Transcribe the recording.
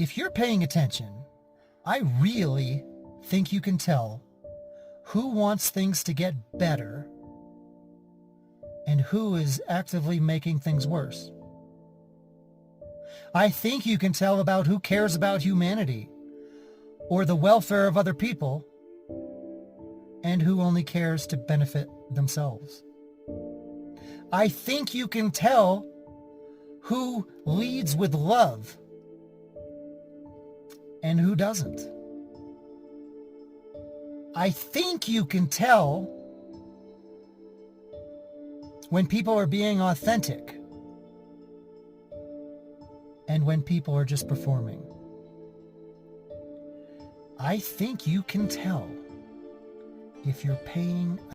If you're paying attention, I really think you can tell who wants things to get better and who is actively making things worse. I think you can tell about who cares about humanity or the welfare of other people and who only cares to benefit themselves. I think you can tell who leads with love and who doesn't. I think you can tell when people are being authentic and when people are just performing. I think you can tell if you're paying